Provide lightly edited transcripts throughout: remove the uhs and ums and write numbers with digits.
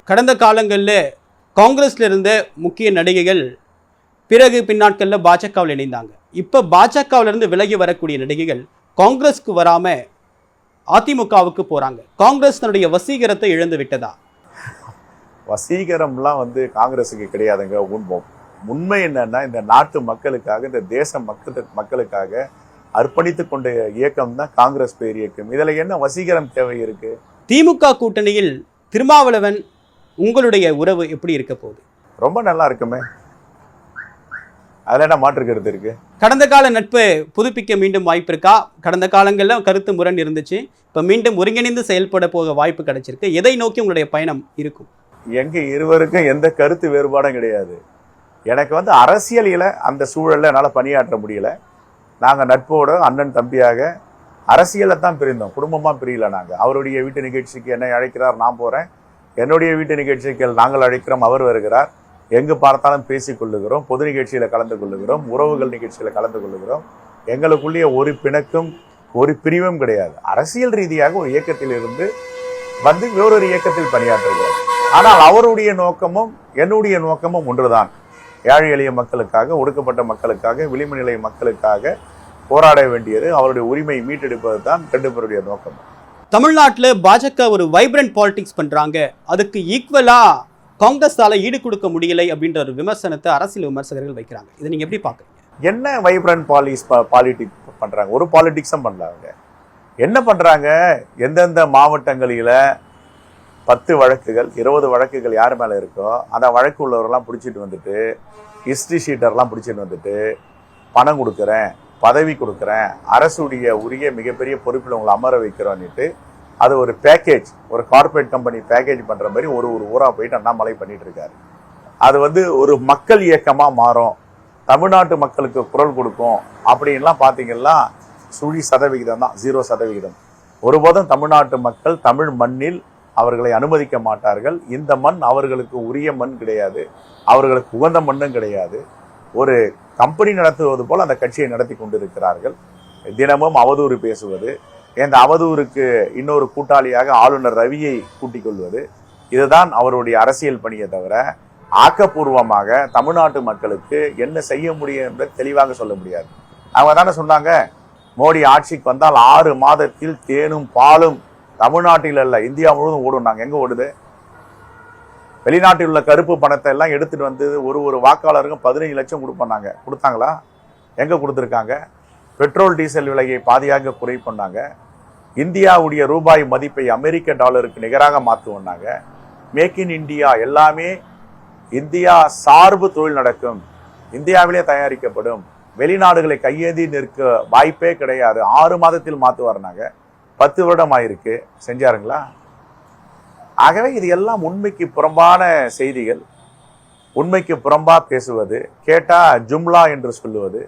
கடந்த காலங்களில் காங்கிரஸில் இருந்த முக்கிய நடிகைகள் பிறகு பின்னாட்களில் பாஜகவில் இணைந்தாங்க. இப்போ பாஜகவிலிருந்து விலகி வரக்கூடிய நடிகைகள் காங்கிரஸ்க்கு வராமல் அதிமுகவுக்கு போகிறாங்க. காங்கிரஸ் தன்னுடைய வசீகரத்தை இழந்து விட்டதா? வசீகரம்லாம் காங்கிரஸுக்கு கிடையாதுங்க. உண்மை என்னன்னா, இந்த நாட்டு மக்களுக்காக, இந்த தேச மக்களுக்காக அர்ப்பணித்து கொண்ட இயக்கம் தான் காங்கிரஸ் பேர் இயக்கம். இதுல என்ன வசீகரம் தேவை இருக்கு? திமுக கூட்டணியில் திருமாவளவன் உங்களுடைய உறவு எப்படி இருக்க போகுது? ரொம்ப நல்லா இருக்குமே, அதுல என்ன மாற்றுக்கிறது இருக்கு? கடந்த கால நட்பை புதுப்பிக்க மீண்டும் வாய்ப்பு இருக்கா? கடந்த காலங்களில் கருத்து முரண் இருந்துச்சு, இப்போ மீண்டும் ஒருங்கிணைந்து செயல்பட போக வாய்ப்பு கிடைச்சிருக்கு. எதை நோக்கி உங்களுடைய பயணம் இருக்கும்? எங்க இருவருக்கும் எந்த கருத்து வேறுபாடும் கிடையாது. எனக்கு அரசியலில் அந்த சூழலில் என்னால் பணியாற்ற முடியல. நாங்கள் நட்போட அண்ணன் தம்பியாக அரசியலில் தான் பிரிந்தோம், குடும்பமாக பிரியல. நாங்கள் அவருடைய வீட்டு நிகழ்ச்சிக்கு என்னை அழைக்கிறார், நான் போகிறேன். என்னுடைய வீட்டு நிகழ்ச்சிக்கு நாங்கள் அழைக்கிறோம், அவர் வருகிறார். எங்கு பார்த்தாலும் பேசிக் கொள்ளுகிறோம், பொது நிகழ்ச்சியில் கலந்து கொள்ளுகிறோம், உறவுகள் நிகழ்ச்சியில் கலந்து கொள்ளுகிறோம். எங்களுக்குள்ளேயே ஒரு பிணக்கும் ஒரு பிரிவும் கிடையாது. அரசியல் ரீதியாக ஒரு இயக்கத்தில் இருந்து வேறொரு இயக்கத்தில் பணியாற்றுகிறோம். ஆனால் அவருடைய நோக்கமும் என்னுடைய நோக்கமும் ஒன்றுதான். ஏழை எளிய மக்களுக்காக, ஒடுக்கப்பட்ட மக்களுக்காக, விளிம்பு நிலை மக்களுக்காக போராட வேண்டியது, அவருடைய உரிமையை மீட்டெடுப்பது தான் ரெண்டு பேருடைய நோக்கம். தமிழ்நாட்டில் பாஜக ஒரு வைப்ரண்ட் பாலிடிக்ஸ் பண்ணுறாங்க, அதுக்கு ஈக்குவலாக காங்கிரஸால் ஈடு கொடுக்க முடியலை அப்படின்ற ஒரு விமர்சனத்தை அரசியல் விமர்சகர்கள் வைக்கிறாங்க. இதை நீங்கள் எப்படி பார்க்குறீங்க? என்ன வைப்ரண்ட் பாலிடிக்ஸ் பண்ணுறாங்க? ஒரு பாலிடிக்ஸும் பண்ணலாங்க. என்ன பண்ணுறாங்க? எந்தெந்த மாவட்டங்களில் 10 வழக்குகள் 20 வழக்குகள் யார் மேலே இருக்கோ அந்த வழக்கு உள்ளவரெல்லாம் பிடிச்சிட்டு வந்துட்டு, ஹிஸ்ட்ரி ஷீட்டர்லாம் பிடிச்சிட்டு வந்துட்டு, பணம் கொடுக்குறேன், பதவி கொடுக்குறேன், அரசுடைய உரிய மிகப்பெரிய பொறுப்பில் உங்களை அமர வைக்கிறோன்னுட்டு அது ஒரு பேக்கேஜ், ஒரு கார்பரேட் கம்பெனி பேக்கேஜ் பண்ணுற மாதிரி ஒரு ஊராக போயிட்டு அண்ணாமலை பண்ணிட்டு இருக்காரு. அது ஒரு மக்கள் இயக்கமாக மாறும், தமிழ்நாட்டு மக்களுக்கு குரல் கொடுக்கும் அப்படின்லாம் பார்த்தீங்கன்னா சுழி சதவிகிதம் தான், 0%. ஒருபோதும் தமிழ்நாட்டு மக்கள் தமிழ் மண்ணில் அவர்களை அனுமதிக்க மாட்டார்கள். இந்த மண் அவர்களுக்கு உரிய மண் கிடையாது, அவர்களுக்கு உகந்த மண்ணும் கிடையாது. ஒரு கம்பெனி நடத்துவது போல் அந்த கட்சியை நடத்தி கொண்டிருக்கிறார்கள். தினமும் அவதூறு பேசுவது, இந்த அவதூறுக்கு இன்னொரு கூட்டாளியாக ஆளுநர் ரவியை கூட்டிக் கொள்வது, இதுதான் அவருடைய அரசியல் பணியை தவிர ஆக்கப்பூர்வமாக தமிழ்நாட்டு மக்களுக்கு என்ன செய்ய முடியும் என்பதை தெளிவாக சொல்ல முடியாது. அவங்க தானே சொன்னாங்க, மோடி ஆட்சிக்கு வந்தால் 6 மாதத்தில் தேனும் பாலும் தமிழ்நாட்டில் அல்ல இந்தியா முழுவதும் ஓடும். நாங்கள் எங்கே ஓடுது? வெளிநாட்டில் உள்ள கருப்பு பணத்தை எல்லாம் எடுத்துட்டு வந்து ஒரு வாக்காளருக்கும் 15 லட்சம் கொடுப்பாங்க. கொடுத்தாங்களா? எங்கே கொடுத்துருக்காங்க? பெட்ரோல் டீசல் விலையை பாதியாக குறை பண்ணாங்க. இந்தியாவுடைய ரூபாய் மதிப்பை அமெரிக்க டாலருக்கு நிகராக மாற்றுவோம்னாங்க. மேக் இன் இந்தியா, எல்லாமே இந்தியா சார்பு தொழில் நடக்கும், இந்தியாவிலே தயாரிக்கப்படும், வெளிநாடுகளை கையேந்தி நிற்க வாய்ப்பே கிடையாது, 6 மாதத்தில் மாற்றுவார்னாங்க. 10 வருடம் ஆயிருக்கு, செஞ்சாருங்களா? ஆகவே இது எல்லாம் உண்மைக்கு புறம்பான செய்திகள், உண்மைக்கு புறம்பா பேசுவது, கேட்டா ஜும்லா என்று சொல்லுவது.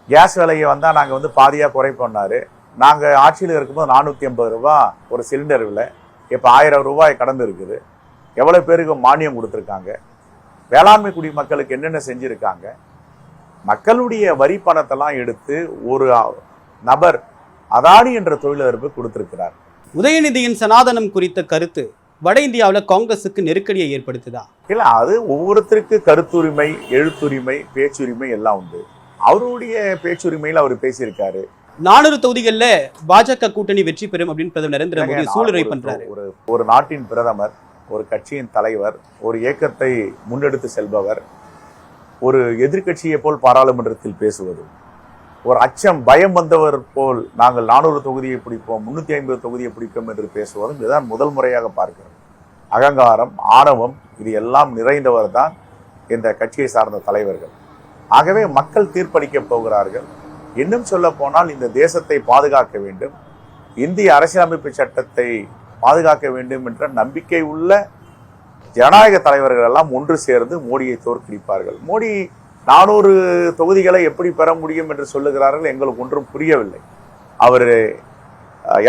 கேஸ் விலையை வந்தால் நாங்கள் பாதியாக குறைப்போம்னாரு. நாங்கள் ஆட்சியில் இருக்கும்போது 450 ரூபா ஒரு சிலிண்டர் விலை, இப்போ 1000 ரூபாய் கடந்து இருக்குது. எவ்வளோ பேருக்கு மானியம் கொடுத்துருக்காங்க? வேளாண்மை குடிமக்களுக்கு என்னென்ன செஞ்சுருக்காங்க? மக்களுடைய வரி பணத்தெல்லாம் எடுத்து ஒரு நபர் அதானி என்ற தொழிலதிபர் கொடுத்திருக்கிறார். உதயநிதியின் சனாதனம் குறித்த கருத்து வட இந்தியாவில் காங்கிரஸுக்கு நெருக்கடியை ஏற்படுத்துதா? இல்லை, அது ஒவ்வொருத்தருக்கு கருத்துரிமை, எழுத்துரிமை, பேச்சுரிமை எல்லாம் உண்டு. அவருடைய பேச்சுரிமையில் அவர் பேசியிருக்காரு. 400 தொகுதிகளில் பாஜக கூட்டணி வெற்றி பெறும் அப்படின்னு பிரதமர் நரேந்திர மோடி சூளுரை பண்றாரு. ஒரு நாட்டின் பிரதமர், ஒரு கட்சியின் தலைவர், ஒரு இயக்கத்தை முன்னெடுத்து செல்பவர், ஒரு எதிர்கட்சியை போல் பாராளுமன்றத்தில் பேசுவது, ஒரு அச்சம் பயம் வந்தவர் போல் நாங்கள் 400 தொகுதியை பிடிப்போம், 350 தொகுதியை பிடிப்போம் என்று பேசுவதும் இதுதான் முதல் முறையாக பார்க்கிறோம். அகங்காரம், ஆணவம், இது எல்லாம் நிறைந்தவர் தான் இந்த கட்சியை சார்ந்த தலைவர்கள். ஆகவே மக்கள் தீர்ப்பளிக்க போகிறார்கள். இன்னும் சொல்ல போனால் இந்த தேசத்தை பாதுகாக்க வேண்டும், இந்திய அரசியலமைப்பு சட்டத்தை பாதுகாக்க வேண்டும் என்ற நம்பிக்கை உள்ள ஜனநாயக தலைவர்கள் எல்லாம் ஒன்று சேர்ந்து மோடியை தோற்கடிப்பார்கள். மோடி 400 தொகுதிகளை எப்படி பெற முடியும் என்று சொல்லுகிறார்கள், எங்களுக்கு ஒன்றும் புரியவில்லை. அவர்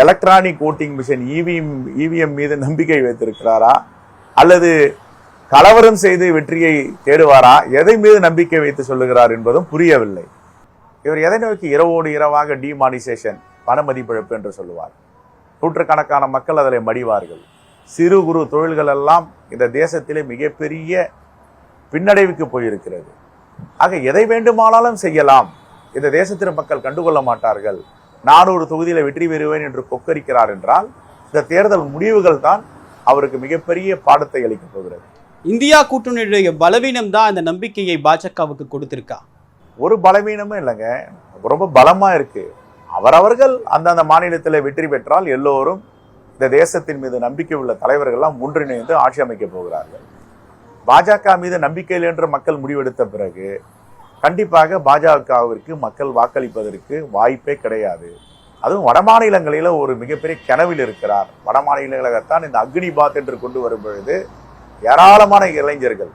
எலக்ட்ரானிக் ஓட்டிங் மிஷின் இவிஎம் மீது நம்பிக்கை வைத்திருக்கிறாரா, அல்லது கலவரம் செய்து வெற்றியை தேடுவாரா? எதை மீது நம்பிக்கை வைத்து சொல்லுகிறார் என்பதும் புரியவில்லை. இவர் எதை நோக்கி இரவோடு இரவாக டிமானிசேஷன், பண மதிப்பிழப்பு என்று சொல்லுவார். நூற்றுக்கணக்கான மக்கள் அதில் மடிவார்கள். சிறு குறு தொழில்கள் எல்லாம் இந்த தேசத்திலே மிகப்பெரிய பின்னடைவுக்கு போயிருக்கிறது. ஆக எதை வேண்டுமானாலும் செய்யலாம், இந்த தேசத்தின் மக்கள் கண்டுகொள்ள மாட்டார்கள், 400 தொகுதியில வெற்றி பெறுவேன் என்று கொக்கரிக்கிறார் என்றால் இந்த தேர்தல் முடிவுகள் தான் அவருக்கு மிகப்பெரிய பாடத்தை அளிக்கப் போகிறது. இந்தியா கூட்டணியுடைய பலவீனம் தான் அந்த நம்பிக்கையை பாஜகவுக்கு கொடுத்திருக்கா? ஒரு பலவீனமும் இல்லைங்க, ரொம்ப பலமா இருக்கு. அவரவர்கள் அந்தந்த மாநிலத்தில் வெற்றி பெற்றால் எல்லோரும் இந்த தேசத்தின் மீது நம்பிக்கை உள்ள தலைவர்கள்லாம் ஒன்றிணைந்து ஆட்சி அமைக்க போகிறார்கள். பாஜக மீது நம்பிக்கையில் என்று மக்கள் முடிவெடுத்த பிறகு கண்டிப்பாக பாஜகவிற்கு மக்கள் வாக்களிப்பதற்கு வாய்ப்பே கிடையாது. அதுவும் வடமாநிலங்களில் ஒரு மிகப்பெரிய கனவில் இருக்கிறார். வடமாநிலங்களைத்தான் இந்த அக்னி பாத் என்று கொண்டு வரும் பொழுது ஏராளமான இளைஞர்கள்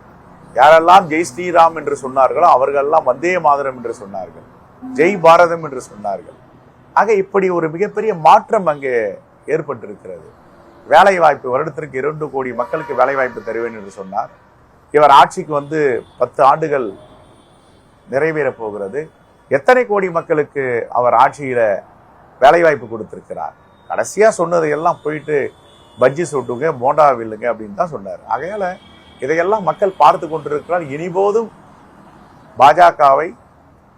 யாரெல்லாம் ஜெய் ஸ்ரீராம் என்று சொன்னார்களோ அவர்களெல்லாம் வந்தே மாதரம் என்று சொன்னார்கள், ஜெய் பாரதம் என்று சொன்னார்கள். ஆக இப்படி ஒரு மிகப்பெரிய மாற்றம் அங்கே ஏற்பட்டிருக்கிறது. வேலை வாய்ப்பு, வருடத்திற்கு 2 கோடி மக்களுக்கு வேலை வாய்ப்பு தருவேன் என்று சொன்னார். இவர் ஆட்சிக்கு வந்து 10 ஆண்டுகள் நிறைவேறப் போகிறது. எத்தனை கோடி மக்களுக்கு அவர் ஆட்சியில வேலை வாய்ப்பு கொடுத்திருக்கிறார்? கடைசியா சொன்னது எல்லாம் போயிட்டு பஜ்ஜி சுட்டுங்க, போண்டா வில்லுங்க அப்படின்னு தான் சொன்னார். ஆகையால இதையெல்லாம் மக்கள் பார்த்து கொண்டிருக்கிறார். இனிபோதும் பாஜகவை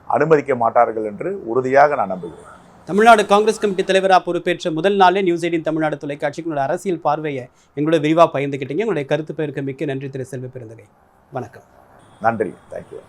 அனுமதிக்க மாட்டார்கள் என்று உறுதியாக நான் நம்புகிறேன். தமிழ்நாடு காங்கிரஸ் கமிட்டி தலைவராக பொறுப்பேற்ற முதல் நாளே நியூஸ் 18 தமிழ்நாடு தொலைக்காட்சிக்கு உங்களோட அரசியல் பார்வையை எங்களோட விரிவாக பகிர்ந்துக்கிட்டீங்க. உங்களுடைய கருத்து பெயருக்கு மிக்க நன்றி திரு செல்வ பெருந்தகை. வணக்கம். நன்றி. தேங்க்யூ.